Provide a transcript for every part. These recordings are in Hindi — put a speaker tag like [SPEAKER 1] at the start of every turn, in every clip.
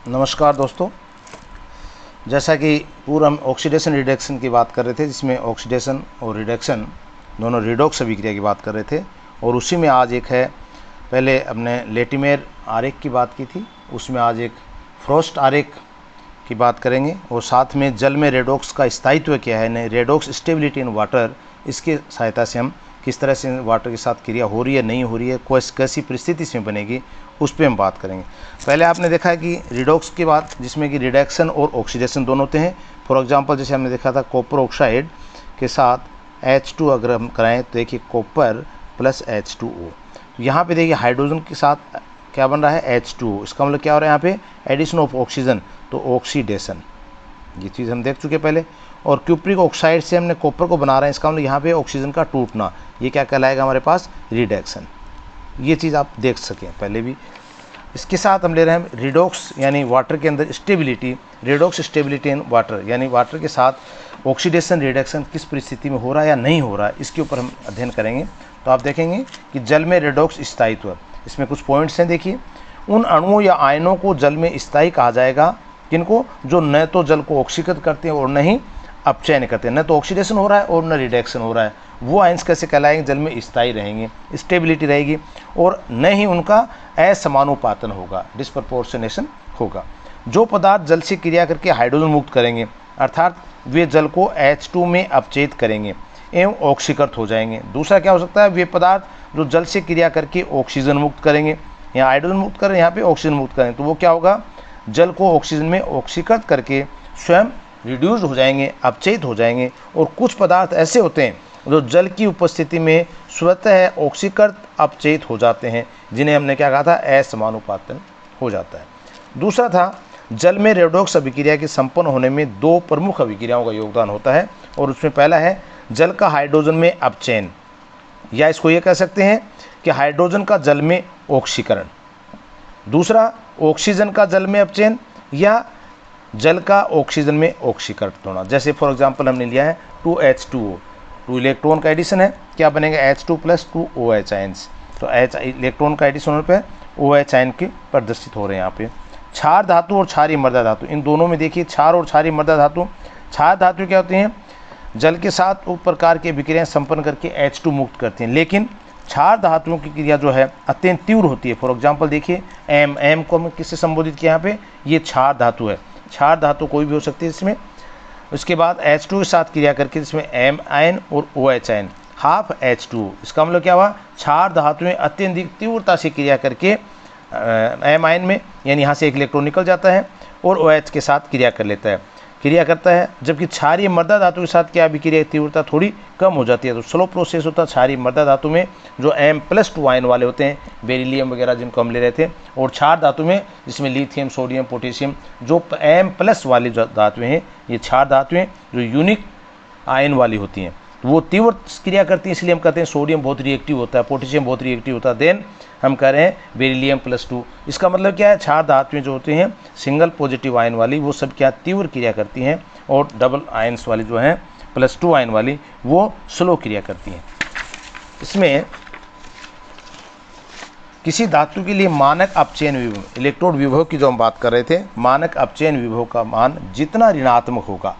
[SPEAKER 1] नमस्कार दोस्तों, जैसा कि पूर्व हम ऑक्सीडेशन रिडक्शन की बात कर रहे थे, जिसमें ऑक्सीडेशन और रिडक्शन दोनों रिडॉक्स अभिक्रिया की बात कर रहे थे। और उसी में आज एक है, पहले हमने लेटिमेर आरेख की बात की थी, उसमें आज एक फ्रॉस्ट आरेख की बात करेंगे। और साथ में जल में रेडॉक्स का स्थायित्व क्या है, रेडॉक्स स्टेबिलिटी इन वाटर, इसकी सहायता से हम किस तरह से वाटर के साथ क्रिया हो रही है नहीं हो रही है, कैसी परिस्थिति इसमें बनेगी, उस पर हम बात करेंगे। पहले आपने देखा है कि रिडॉक्स की बात, जिसमें कि रिडक्शन और ऑक्सीडेशन दोनों होते हैं। फॉर एग्जांपल जैसे हमने देखा था कॉपर ऑक्साइड के साथ H2 अगर हम कराएं तो देखिए कॉपर प्लस H2O। यहाँ पे देखिए हाइड्रोजन के साथ क्या बन रहा है, H2O। इसका मतलब क्या हो रहा है यहाँ पे, एडिशन ऑफ ऑक्सीजन, तो ऑक्सीडेशन। ये चीज़ हम देख चुके पहले। और क्यूप्रिक ऑक्साइड से हमने कॉपर को बना रहे हैं, इसका मतलब यहाँ पे ऑक्सीजन का टूटना, ये क्या कहलाएगा हमारे पास, रिडक्शन। ये चीज़ आप देख सकें पहले भी। इसके साथ हम ले रहे हैं रिडॉक्स, यानी वाटर के अंदर stability, redox stability in water, यानी वाटर के साथ ऑक्सीडेशन रिडक्शन किस परिस्थिति में हो रहा है या नहीं हो रहा है, इसके ऊपर हम अध्ययन करेंगे। तो आप देखेंगे कि जल में रिडॉक्स स्थायित्व, इसमें कुछ पॉइंट्स हैं। देखिए, उन अणुओं या आयनों को जल में स्थायी कहा जाएगा किनको, जो न तो जल को ऑक्सीकृत करते हैं और न ही अपचयन करते हैं, न तो ऑक्सीडेशन हो रहा है और न रिडक्शन हो रहा है। वो आयंस कैसे कहलाएंगे, जल में स्थायी रहेंगे, स्टेबिलिटी रहेगी, और न ही उनका असमानुपातन होगा, डिस्प्रपोर्शनेशन होगा। जो पदार्थ जल से क्रिया करके हाइड्रोजन मुक्त करेंगे, अर्थात वे जल को H2 में अपचयित करेंगे एवं ऑक्सीकृत हो जाएंगे। दूसरा क्या हो सकता है, वे पदार्थ जो जल से क्रिया करके ऑक्सीजन मुक्त करेंगे, यहाँ हाइड्रोजन मुक्त करें, यहाँ पे ऑक्सीजन मुक्त करें, तो वो क्या होगा, जल को ऑक्सीजन में ऑक्सीकृत करके स्वयं रिड्यूस्ड हो जाएंगे, अपचयित हो जाएंगे। और कुछ पदार्थ ऐसे होते हैं जो जल की उपस्थिति में स्वतः ऑक्सीकृत अपचयित हो जाते हैं, जिन्हें हमने क्या कहा था, असमानुपातन हो जाता है। दूसरा था, जल में रेडॉक्स अभिक्रिया के संपन्न होने में दो प्रमुख अभिक्रियाओं का योगदान होता है। और उसमें पहला है जल का हाइड्रोजन में अपचयन, या इसको ये कह सकते हैं कि हाइड्रोजन का जल में ऑक्सीकरण। दूसरा, ऑक्सीजन का जल में अपचयन या जल का ऑक्सीजन में ऑक्सीकरण होना। जैसे फॉर एग्जांपल हमने लिया है 2H2O, 2 इलेक्ट्रॉन का एडिशन है, क्या बनेगा, H2 + 2 OH आयंस। तो H इलेक्ट्रॉन का एडिशन होने पर OH आयन के प्रदर्शित हो रहे हैं यहाँ पे। क्षार धातु और क्षारीय मृदा धातु, इन दोनों में देखिए क्षार और क्षारीय मृदा धातु। क्षार धातु क्या होती हैं, जल के साथ उप प्रकार की अभिक्रियाएं संपन्न करके H2 मुक्त करती हैं, लेकिन क्षार धातुओं की क्रिया जो है अत्यंत तीव्र होती है। फॉर एग्जांपल देखिए एम को हम किससे संबोधित किया यहाँ पे, ये क्षार धातु है। क्षार धातु कोई भी हो सकती है इसमें। उसके बाद H2 के साथ क्रिया करके जिसमें M आयन और OH आयन, हाफ H2। इसका मतलब क्या हुआ, क्षार धातुएं अत्यधिक तीव्रता से क्रिया करके M आयन में, यानी यहाँ से एक इलेक्ट्रॉन निकल जाता है और OH के साथ क्रिया करता है, जबकि क्षारीय मृदा धातु के साथ क्या अभिक्रिया तीव्रता थोड़ी कम हो जाती है। तो स्लो प्रोसेस होता है क्षारीय मृदा धातु में, जो M+2 आयन वाले होते हैं, बेरिलियम वगैरह जिनको हम ले रहे थे। और क्षार धातु में जिसमें लिथियम, सोडियम, पोटेशियम, जो M+ वाली धातुएं हैं, ये क्षार धातुएं जो यूनिक आयन वाली होती हैं, वो तीव्र क्रिया करती हैं, इसलिए हम कहते हैं सोडियम बहुत रिएक्टिव होता है, पोटेशियम बहुत रिएक्टिव होता है। देन हम कह रहे हैं बेरिलियम +2। इसका मतलब क्या है, क्षार धातुएं जो होती हैं सिंगल पॉजिटिव आयन वाली, वो सब क्या तीव्र क्रिया करती हैं, और डबल आयन्स वाली जो हैं +2 आयन वाली, वो स्लो क्रिया करती हैं। इसमें किसी धातु के लिए मानक अपचयन विभव, इलेक्ट्रोड विभव की जो हम बात कर रहे थे, मानक अपचयन विभव का मान जितना ऋणात्मक होगा,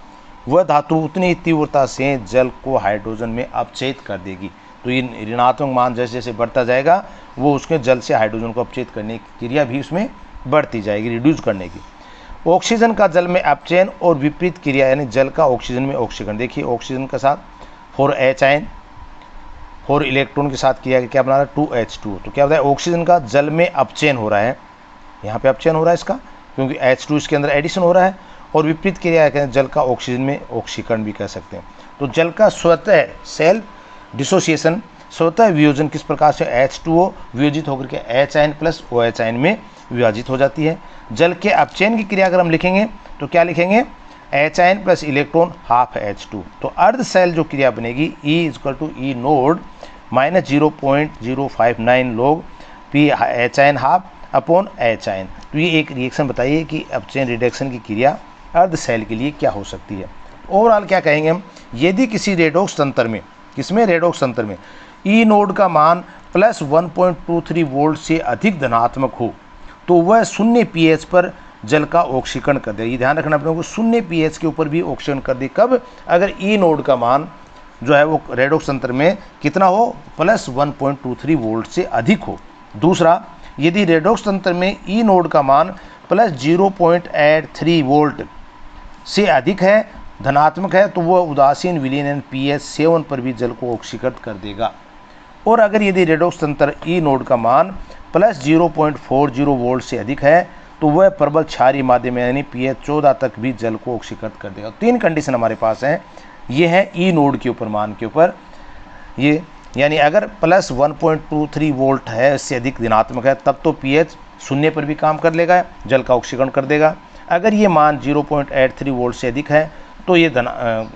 [SPEAKER 1] वह धातु उतनी तीव्रता से जल को हाइड्रोजन में अपचयित कर देगी। तो ये ऋणात्मक मान जैसे जैसे बढ़ता जाएगा, वो उसके जल से हाइड्रोजन को अपचयित करने की क्रिया भी उसमें बढ़ती जाएगी, रिड्यूस करने की। ऑक्सीजन का जल में अपचयन और विपरीत क्रिया, यानी जल का ऑक्सीजन में ऑक्सीकरण। देखिए ऑक्सीजन के साथ 4H आयन, 4 इलेक्ट्रॉन के साथ क्रिया क्या बना रहा है, 2H2। तो क्या होता है, ऑक्सीजन का जल में अपचयन हो रहा है, यहाँ पे अपचयन हो रहा है इसका, क्योंकि H2 इसके अंदर एडिशन हो रहा है। और विपरीत क्रिया है जल का ऑक्सीजन में ऑक्सीकरण भी कह सकते हैं। तो जल का स्वतः सेल्फ डिसोसिएशन, स्वतः वियोजन किस प्रकार से, H2O वियोजित होकर के H आयन + OH आयन में विभाजित हो जाती है। जल के अपचयन की क्रिया अगर हम लिखेंगे तो क्या लिखेंगे, H ion + electron half H2। तो अर्ध सेल जो क्रिया बनेगी, E = E node -0.059 log P H ion half upon H ion. तो ये एक रिएक्शन बताइए कि अपचयन रिडक्शन की क्रिया अर्ध सेल के लिए क्या हो सकती है। ओवरऑल क्या कहेंगे हम, यदि किसी रेडॉक्स तंत्र में, किसमें, रेडॉक्स तंत्र में ई नोड का मान +1.23 वोल्ट से अधिक धनात्मक हो, तो वह 0 pH पर जल का ऑक्सीकरण कर देगा। ये ध्यान रखना अपने को, शून्य pH के ऊपर भी ऑक्सीकरण कर दे। कब? अगर ई नोड का मान जो है वो रेडॉक्स तंत्र में कितना हो, प्लस 1.23 वोल्ट से अधिक हो। दूसरा, यदि रेडॉक्स तंत्र में ई नोड का मान प्लस 0.83 वोल्ट से अधिक है, धनात्मक है, तो वह उदासीन विलयन pH 7 पर भी जल को ऑक्सीकृत कर देगा। और अगर यदि रेडॉक्स तंत्र ई नोड का मान प्लस 0.40 वोल्ट से अधिक है, तो वह प्रबल क्षारीय माध्यम यानी pH 14 तक भी जल को ऑक्सीकृत कर देगा। 3 कंडीशन हमारे पास हैं। ये है ई नोड के ऊपर, मान के ऊपर, ये यानी अगर प्लस 1.23 वोल्ट है, इससे अधिक ऋणात्मक है, तब तो pH 0 पर भी काम कर लेगा, जल का ऑक्सीकरण कर देगा। अगर ये मान 0.83 वोल्ट से अधिक है तो ये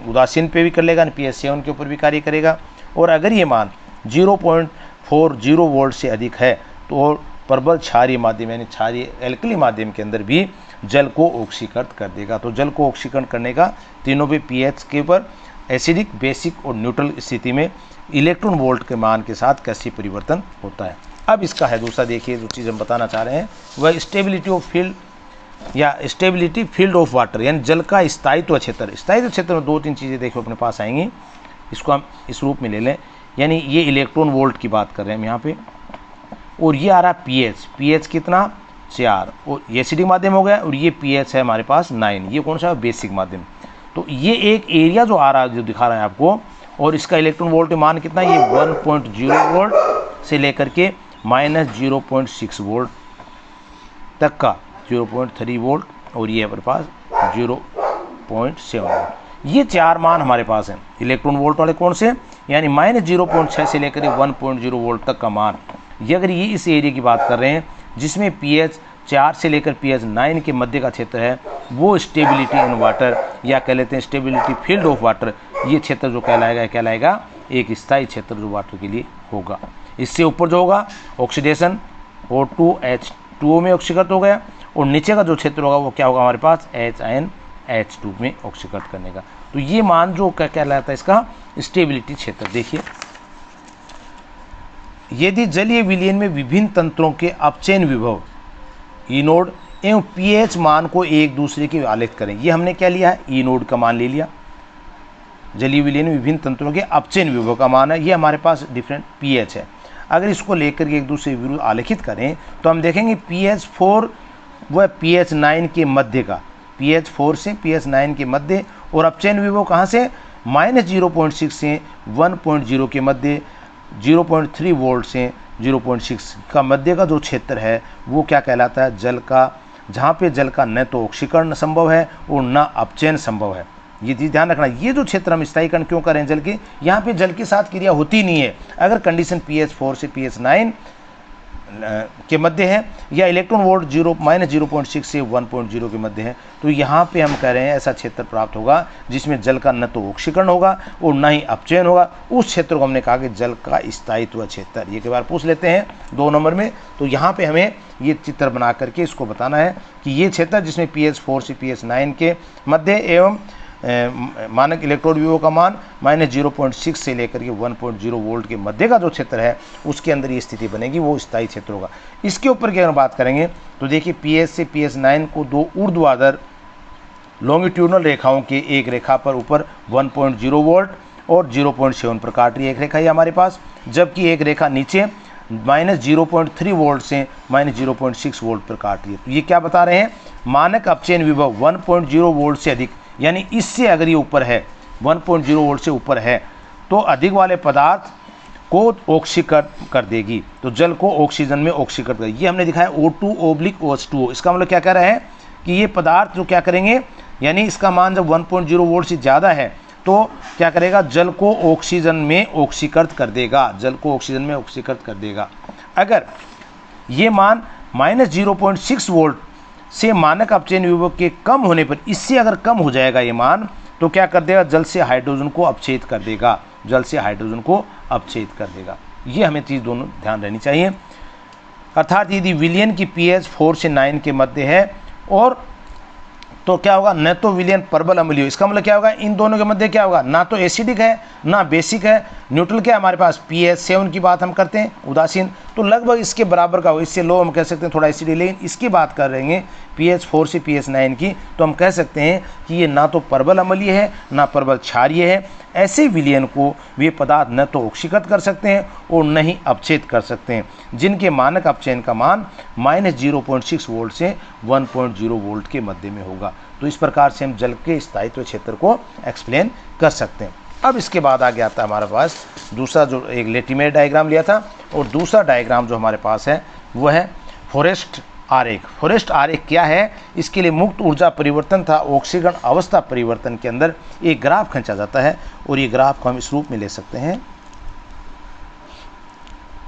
[SPEAKER 1] उदासीन पे भी कर लेगा, pH 7 के ऊपर भी कार्य करेगा। और अगर ये मान 0.40 वोल्ट से अधिक है तो प्रबल क्षारीय माध्यम यानी क्षारीय एल्कली माध्यम के अंदर भी जल को ऑक्सीकृत कर देगा। तो जल को ऑक्सीकरण करने का तीनों भी pH के ऊपर, एसिडिक, बेसिक और न्यूट्रल स्थिति में इलेक्ट्रॉन वोल्ट के मान के साथ कैसे परिवर्तन होता है। अब इसका है दूसरा, देखिए जो चीज़ हम बताना चाह रहे हैं वह स्टेबिलिटी ऑफ फील्ड या स्टेबिलिटी फील्ड ऑफ वाटर, यानी जल का स्थायित्व क्षेत्र। स्थायित्व क्षेत्र में 2-3 चीज़ें देखो अपने पास आएंगी, इसको हम इस रूप में ले लें। यानी ये इलेक्ट्रॉन वोल्ट की बात कर रहे हैं हम यहाँ पे, और ये आ रहा pH कितना 4, और ये एसिडिक माध्यम हो गया, और ये pH है हमारे पास 9, ये कौन सा है, बेसिक माध्यम। तो ये एक एरिया जो आ रहा है, जो दिखा रहा है आपको, और इसका इलेक्ट्रॉन वोल्ट मान कितना, ये 1.0 वोल्ट से लेकर के माइनस 0.6 वोल्ट तक का, 0.3 वोल्ट, और ये हमारे पास 0.7 वोल्ट। ये 4 मान हमारे पास हैं इलेक्ट्रॉन वोल्ट वाले, कौन से, यानी माइनस 0.6 से लेकर 1.0 वोल्ट तक का मान। ये अगर ये इस एरिया की बात कर रहे हैं जिसमें pH 4 से लेकर pH 9 के मध्य का क्षेत्र है, वो स्टेबिलिटी इन वाटर या कह लेते हैं स्टेबिलिटी फील्ड ऑफ वाटर, ये क्षेत्र जो कहलाएगा एक स्थायी क्षेत्र जो वाटर के लिए होगा। इससे ऊपर जो होगा ऑक्सीडेशन, O2H2O में ऑक्सीकृत हो गया, और नीचे का जो क्षेत्र होगा वो क्या होगा हमारे पास, HNH2 में ऑक्सीकृत करने का। तो ये मान जो क्या कहलाता है इसका स्टेबिलिटी क्षेत्र। देखिए, यदि जलीय विलयन में विभिन्न तंत्रों के अपचयन विभव ई नोड एवं pH मान को एक दूसरे के आलेख करें, ये हमने क्या लिया है, ई नोड का मान ले लिया। जलीय विलयन में विभिन्न तंत्रों के अपचयन विभव का मान है, ये हमारे पास डिफरेंट pH है। अगर इसको लेकर के एक दूसरे विरुद्ध आलेखित करें तो हम देखेंगे pH 4 व pH 9 के मध्य का, pH 4 से pH 9 के मध्य, और अपचयन विभव कहाँ से, माइनस 0.6 से 1.0 के मध्य, 0.3 वोल्ट से 0.6 का मध्य का जो क्षेत्र है वो क्या कहलाता है, जल का, जहाँ पे जल का न तो ऑक्सीकरण संभव है और न अपचयन संभव है। ये चीज़ ध्यान रखना। ये जो क्षेत्र हम स्थायीकरण क्यों करें जल के, यहाँ पे जल के साथ क्रिया होती नहीं है। अगर कंडीशन pH 4 से pH 9 के मध्य है या इलेक्ट्रॉन वोल्ट -0.6 से 1.0 के मध्य है, तो यहाँ पे हम कह रहे हैं ऐसा क्षेत्र प्राप्त होगा जिसमें जल का न तो ऑक्सीकरण होगा और न ही अपचयन होगा। उस क्षेत्र को हमने कहा कि जल का स्थायित्व क्षेत्र। ये कई बार पूछ लेते हैं 2 नंबर में, तो यहाँ पे हमें ये चित्र बना करके इसको बताना है कि ये क्षेत्र जिसमें pH 4 से pH 9 के मध्य एवं मानक इलेक्ट्रोड विभव का मान -0.6 से लेकर के 1.0 वोल्ट के मध्य का जो क्षेत्र है उसके अंदर ये स्थिति बनेगी, वो स्थायी क्षेत्र होगा। इसके ऊपर की अगर बात करेंगे तो देखिए pH से pH 9 को 2 ऊर्ध्वाधर लॉन्गिट्यूडनल रेखाओं के एक रेखा पर ऊपर 1.0 वोल्ट और 0.7 पर काट रही है एक रेखा ही हमारे पास, जबकि एक रेखा नीचे -0.3 वोल्ट से -0.6 वोल्ट पर काट रही है। तो ये क्या बता रहे हैं, मानक अपचयन विभव 1.0 वोल्ट से अधिक, यानी इससे अगर ये ऊपर है 1.0 वोल्ट से ऊपर है तो अधिक वाले पदार्थ को ऑक्सीकृत कर देगी, तो जल को ऑक्सीजन में ऑक्सीकृत करेगी। ये हमने दिखाया O2/OH2O। इसका मतलब क्या कह रहा है कि ये पदार्थ जो क्या करेंगे, यानी इसका मान जब 1.0 वोल्ट से ज़्यादा है तो क्या करेगा, जल को ऑक्सीजन में ऑक्सीकृत कर देगा, जल को ऑक्सीजन में ऑक्सीकृत कर देगा। अगर ये मान -0.6 वोल्ट से मानक अपचयन विभव के कम होने पर, इससे अगर कम हो जाएगा ये मान, तो क्या कर देगा, जल से हाइड्रोजन को अपच्छेद कर देगा, जल से हाइड्रोजन को अपच्छेद कर देगा। ये हमें चीज़ दोनों ध्यान रहनी चाहिए। अर्थात यदि विलयन की pH 4 से 9 के मध्य है और तो क्या होगा, न तो विलयन प्रबल अम्लीय, इसका मतलब क्या होगा, इन दोनों के मध्य क्या होगा, ना तो एसिडिक है ना बेसिक है, न्यूट्रल क्या है हमारे पास, pH 7 की बात हम करते हैं, उदासीन, तो लगभग इसके बराबर का होगा, इससे लो हम कह सकते हैं थोड़ा एसिडिक, लेकिन इसकी बात कर रहे हैं pH 4 से pH 9 की, तो हम कह सकते हैं कि ये ना तो प्रबल अम्लीय है ना प्रबल क्षारीय है। ऐसे विलयन को वे पदार्थ न तो ऑक्सीकृत कर सकते हैं और न ही अपचेद कर सकते हैं, जिनके मानक अपचयन का मान -0.6 वोल्ट से 1.0 वोल्ट के मध्य में होगा। तो इस प्रकार से हम जल के स्थायित्व क्षेत्र को एक्सप्लेन कर सकते हैं। अब इसके बाद आगे आता है हमारे पास दूसरा, जो एक लेटिमेयर डायग्राम लिया था, और दूसरा डायग्राम जो हमारे पास है वो है फॉरेस्ट आरेख। फॉरेस्ट आरेख क्या है, इसके लिए मुक्त ऊर्जा परिवर्तन था ऑक्सीकरण अवस्था परिवर्तन के अंदर एक ग्राफ खींचा जाता है, और ये ग्राफ को हम इस रूप में ले सकते हैं।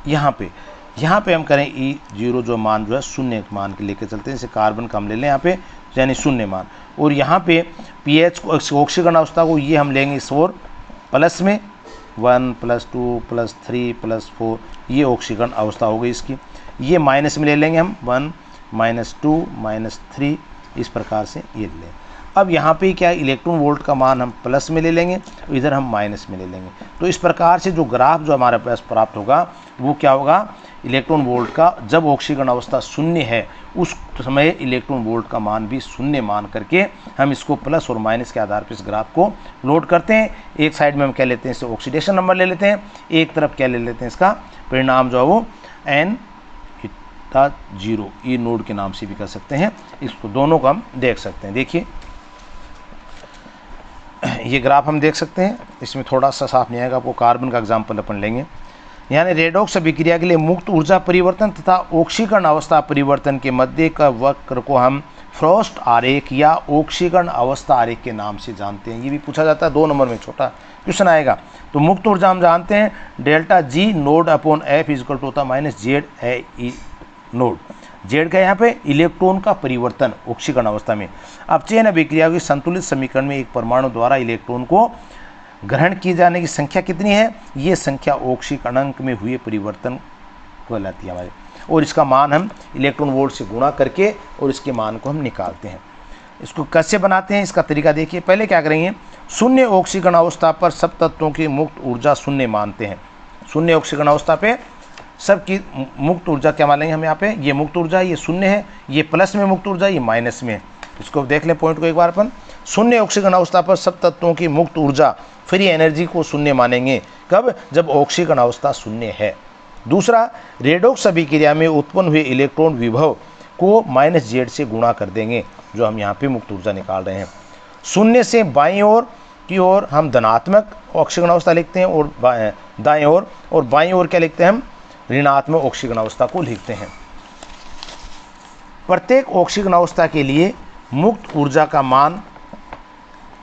[SPEAKER 1] यहाँ पे हम करें E0 जो मान जो है शून्य मान के लेके चलते हैं, जैसे कार्बन का हम ले लें यहाँ पे यानी शून्य मान, और यहाँ पे pH को ऑक्सीकरण अवस्था को ये हम लेंगे इस ओर प्लस में 1 + 2 + 3 + 4, ये ऑक्सीकरण अवस्था होगी इसकी। ये माइनस में ले लेंगे हम 1 -2 -3, इस प्रकार से ये ले लें। अब यहाँ पे क्या इलेक्ट्रॉन वोल्ट का मान हम प्लस में ले लेंगे, इधर हम माइनस में ले लेंगे। तो इस प्रकार से जो ग्राफ जो हमारे पास प्राप्त होगा वो क्या होगा, इलेक्ट्रॉन वोल्ट का जब ऑक्सीकरण अवस्था शून्य है उस समय इलेक्ट्रॉन वोल्ट का मान भी शून्य मान करके हम इसको प्लस और माइनस के आधार पर इस ग्राफ को लोड करते हैं। एक साइड में हम क्या लेते हैं, इसे ऑक्सीडेशन नंबर ले लेते हैं, एक तरफ क्या ले लेते हैं, इसका परिणाम जो है वो n0 ये नोड के नाम से भी कर सकते हैं। इसको दोनों को हम देख सकते हैं। देखिए ये ग्राफ हम देख सकते हैं, इसमें थोड़ा सा साफ नहीं आएगा, आपको कार्बन का एग्जाम्पल अपन लेंगे। यानी रेडॉक्स अभिक्रिया के लिए मुक्त ऊर्जा परिवर्तन तथा ऑक्सीकरण अवस्था परिवर्तन के मध्य का वक्र को हम फ्रॉस्ट आरेख या ऑक्सीकरण अवस्था आरेख के नाम से जानते हैं। ये भी पूछा जाता है 2 नंबर में, छोटा क्वेश्चन आएगा। तो मुक्त ऊर्जा हम जानते हैं ΔG nought upon F equal to होता -Z है ई नोड, जेड का यहाँ पे इलेक्ट्रॉन का परिवर्तन ऑक्सीकरण अवस्था में। अपचयन अभिक्रिया की संतुलित समीकरण में एक परमाणु द्वारा इलेक्ट्रॉन को ग्रहण किए जाने की संख्या कितनी है, ये संख्या ऑक्सीकरणांक में हुए परिवर्तन कहलाती है हमारे, और इसका मान हम इलेक्ट्रॉन वोल्ट से गुणा करके और इसके मान को हम निकालते हैं। इसको कैसे बनाते हैं, इसका तरीका देखिए। पहले क्या करेंगे, शून्य ऑक्सीकरण अवस्था पर सब तत्वों की मुक्त ऊर्जा शून्य मानते हैं। शून्य ऑक्सीकरण अवस्था पे सबकी मुक्त ऊर्जा क्या मान लेंगे हम, यहाँ पे ये मुक्त ऊर्जा ये शून्य है, ये प्लस में मुक्त ऊर्जा ये माइनस में है। इसको देख लें पॉइंट को एक बार अपन, शून्य ऑक्सीकरण अवस्था पर सब तत्वों की मुक्त ऊर्जा फ्री एनर्जी को शून्य मानेंगे, कब, जब ऑक्सीकरण अवस्था शून्य है। दूसरा, रेडॉक्स अभिक्रिया में उत्पन्न हुए इलेक्ट्रॉन विभव को -Z से गुणा कर देंगे, जो हम यहाँ पे मुक्त ऊर्जा निकाल रहे हैं। शून्य से बाईं ओर की ओर हम धनात्मक ऑक्सीकरण अवस्था लिखते हैं, और दाएं ओर और बाईं ओर क्या लिखते हैं हम, ऋणात्मक ऑक्सीकरण अवस्था को लिखते हैं। प्रत्येक ऑक्सीकरण अवस्था के लिए मुक्त ऊर्जा का मान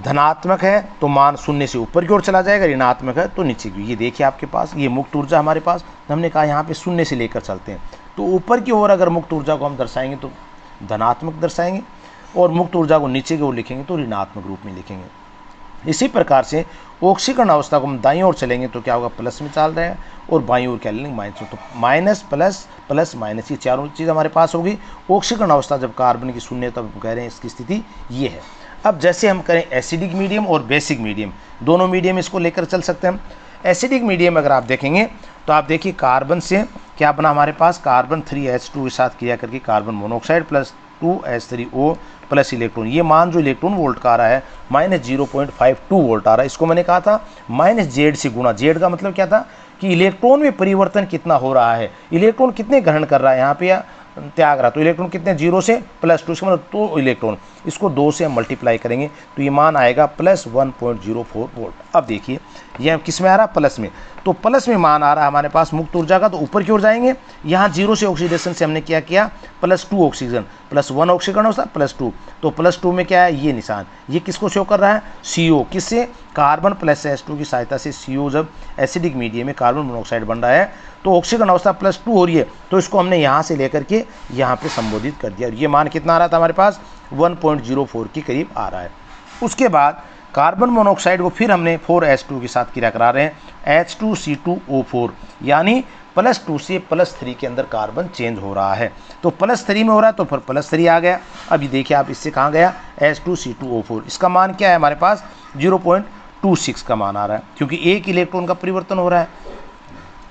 [SPEAKER 1] धनात्मक है तो मान शून्य से ऊपर की ओर चला जाएगा, ऋणात्मक है तो नीचे की। ये देखिए आपके पास ये मुक्त ऊर्जा हमारे पास, तो हमने कहा यहाँ पे शून्य से लेकर चलते हैं, तो ऊपर की ओर अगर मुक्त ऊर्जा को हम दर्शाएंगे तो धनात्मक दर्शाएंगे, और मुक्त ऊर्जा को नीचे की ओर लिखेंगे तो ऋणात्मक रूप में लिखेंगे। इसी प्रकार से ऑक्सीकरण अवस्था को हम दाईं ओर चलेंगे तो क्या होगा, प्लस में चल रहा है, और बाईं ओर क्या लेंगे, माइनस। तो माइनस प्लस प्लस माइनस, ये चारों चीज़ हमारे पास होगी। ऑक्सीकरण अवस्था जब कार्बन की शून्य, तब कह रहे हैं इसकी स्थिति ये है। अब जैसे हम करें एसिडिक मीडियम और बेसिक मीडियम, दोनों मीडियम इसको लेकर चल सकते हैं हम। एसिडिक मीडियम अगर आप देखेंगे तो आप देखिए कार्बन से क्या बना हमारे पास, कार्बन 3H2 के साथ क्रिया करके carbon monoxide plus 2H3O plus electron, ये मान जो इलेक्ट्रॉन वोल्ट का आ रहा है -0.52 वोल्ट आ रहा है। इसको मैंने कहा था -Z से गुणा। जेड का मतलब क्या था कि इलेक्ट्रॉन में परिवर्तन कितना हो रहा है, इलेक्ट्रॉन कितने ग्रहण कर रहा है यहाँ पे या त्याग रहा, तो इलेक्ट्रॉन कितने 0 से +2, इसका मतलब 2 इलेक्ट्रॉन, इसको 2 से हम मल्टीप्लाई करेंगे तो ये मान आएगा +1.04 वोल्ट। अब देखिए ये किस में आ रहा है, प्लस में, तो प्लस में मान आ रहा है हमारे पास मुक्त ऊर्जा का, तो ऊपर की ओर जाएंगे। यहाँ 0 से ऑक्सीडेशन से हमने क्या किया, +2 ऑक्सीजन, +1 ऑक्सीकरण होता है +2, तो +2 में क्या है ये निशान, ये किसको शो कर रहा है, CO, किससे, कार्बन प्लस H2 की सहायता से CO जब एसिडिक मीडियम में कार्बन मोनोऑक्साइड बन रहा है तो ऑक्सीकरण अवस्था +2 हो रही है, तो इसको हमने यहाँ से लेकर के यहाँ पे संबोधित कर दिया। ये मान कितना आ रहा था हमारे पास, 1.04 के करीब आ रहा है। उसके बाद कार्बन मोनोऑक्साइड को फिर हमने 4H2 के साथ क्रिया करा रहे हैं, H2CO4, यानी +2 से +3 के अंदर कार्बन चेंज हो रहा है। तो +3 में हो रहा है तो फिर +3 आ गया। अब ये देखिए आप, इससे कहाँ गया, H2C2O4, इसका मान क्या है हमारे पास 0.26 का मान आ रहा है, क्योंकि एक इलेक्ट्रॉन का परिवर्तन हो रहा है।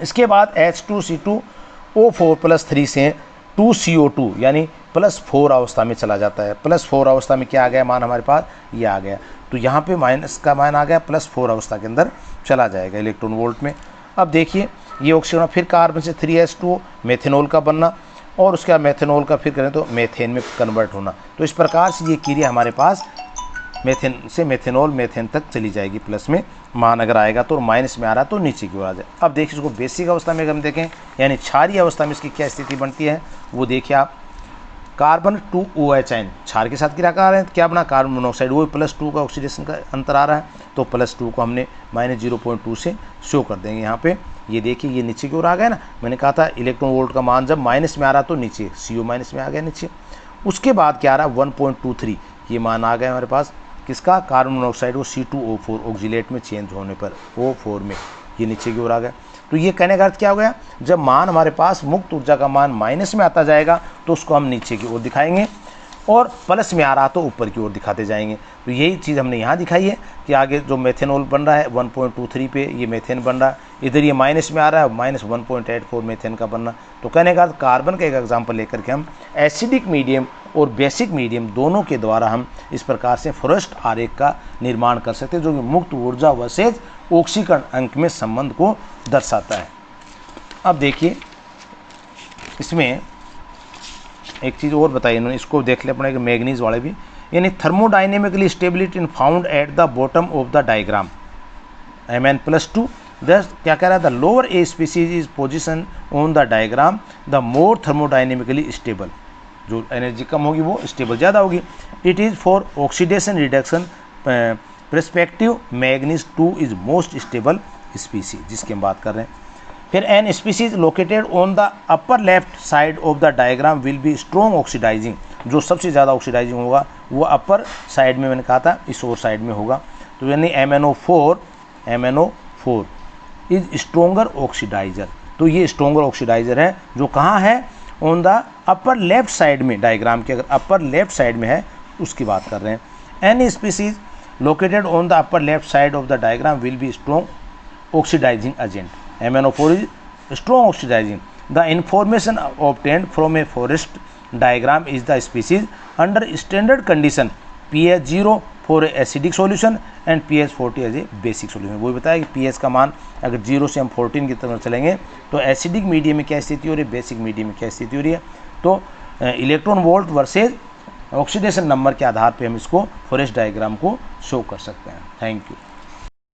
[SPEAKER 1] इसके बाद H2C2O4 +3 से 2CO2 यानी +4 अवस्था में चला जाता है। +4 अवस्था में क्या आ गया मान हमारे पास, ये आ गया। तो यहाँ पे माइनस का मान आ गया, +4 अवस्था के अंदर चला जाएगा इलेक्ट्रॉन वोल्ट में। अब देखिए ये ऑक्सीजन, फिर कार्बन से 3H2O मेथेनॉल का बनना, और उसके बाद मेथेनॉल का फिर करें तो मेथेन में कन्वर्ट होना। तो इस प्रकार से ये क्रिया हमारे पास मेथेन से मेथेनॉल मेथेन तक चली जाएगी। प्लस में मान अगर आएगा तो, माइनस में आ रहा है तो नीचे की ओर आ जाए। अब देखिए इसको बेसिक अवस्था में अगर हम देखें, यानी क्षारीय अवस्था में इसकी क्या स्थिति बनती है वो देखिए आप। कार्बन 2OH आयन क्षार के साथ क्रिया कर रहे हैं, क्या बना, कार्बन मोनोऑक्साइड, वो +2 का ऑक्सीडेशन का अंतर आ रहा है। तो +2 को हमने -0.2 से शो कर देंगे यहाँ पे। ये देखिए ये नीचे की ओर आ गया ना, मैंने कहा था इलेक्ट्रॉन वोल्ट का मान जब माइनस में आ रहा तो नीचे, CO माइनस में आ गया नीचे। उसके बाद क्या आ रहा है 1.23, ये मान आ गया हमारे पास किसका, कार्बन मोनोऑक्साइड वो C2O4 ऑक्सीलेट में चेंज होने पर O4 में, ये नीचे की ओर आ गया। तो ये कहने का अर्थ क्या हो गया, जब मान हमारे पास मुक्त ऊर्जा का मान माइनस में आता जाएगा तो उसको हम नीचे की ओर दिखाएंगे, और प्लस में आ रहा तो ऊपर की ओर दिखाते जाएंगे। तो यही चीज़ हमने यहाँ दिखाई है कि आगे जो मेथेनॉल बन रहा है 1.23 पे ये मेथेन बन रहा है, इधर ये माइनस में आ रहा है -1.84 मेथेन का बनना। तो कहने का कार्बन का एक एग्जाम्पल लेकर के हम एसिडिक मीडियम और बेसिक मीडियम दोनों के द्वारा हम इस प्रकार से फॉरेस्ट आरेख का निर्माण कर सकते हैं, जो कि मुक्त ऊर्जा वर्सेज ऑक्सीकरण अंक में संबंध को दर्शाता है। अब देखिए इसमें एक चीज़ और बताई इन्होंने, इसको देख ले अपने मैग्नीज वाले भी, यानी thermodynamically stability in found at the bottom of the diagram Mn+2। दस क्या कह रहा है, the lower a species is position on the diagram the more thermodynamically stable, जो एनर्जी कम होगी वो स्टेबल ज़्यादा होगी। It is for oxidation reduction perspective manganese 2 is most stable species, जिसकी हम बात कर रहे हैं। फिर an species located on the upper left side of the diagram will be strong oxidizing, जो सबसे ज़्यादा ऑक्सीडाइजिंग होगा वो अपर साइड में, मैंने कहा था इस और साइड में होगा। तो यानी MnO4 इज स्ट्रोंगर ऑक्सीडाइजर, तो ये स्ट्रोंगर ऑक्सीडाइजर है जो कहाँ है, on the upper left side में, डायग्राम के अगर अपर लेफ्ट साइड में है उसकी बात कर रहे हैं। Any species located on the upper left side of the diagram will be strong oxidizing agent. MnO4 is strong oxidizing. The information obtained from a forest diagram is the species under standard condition pH 0 for a acidic solution and pH 40 as a basic solution। वो बताया कि pH का मान अगर 0 से हम 14 की तरफ चलेंगे तो एसिडिक मीडियम में क्या स्थिति हो रही है, बेसिक मीडियम में क्या स्थिति हो रही है। तो electron volt versus oxidation number के आधार पर हम इसको फॉरेस्ट डायग्राम को शो कर सकते हैं। Thank you.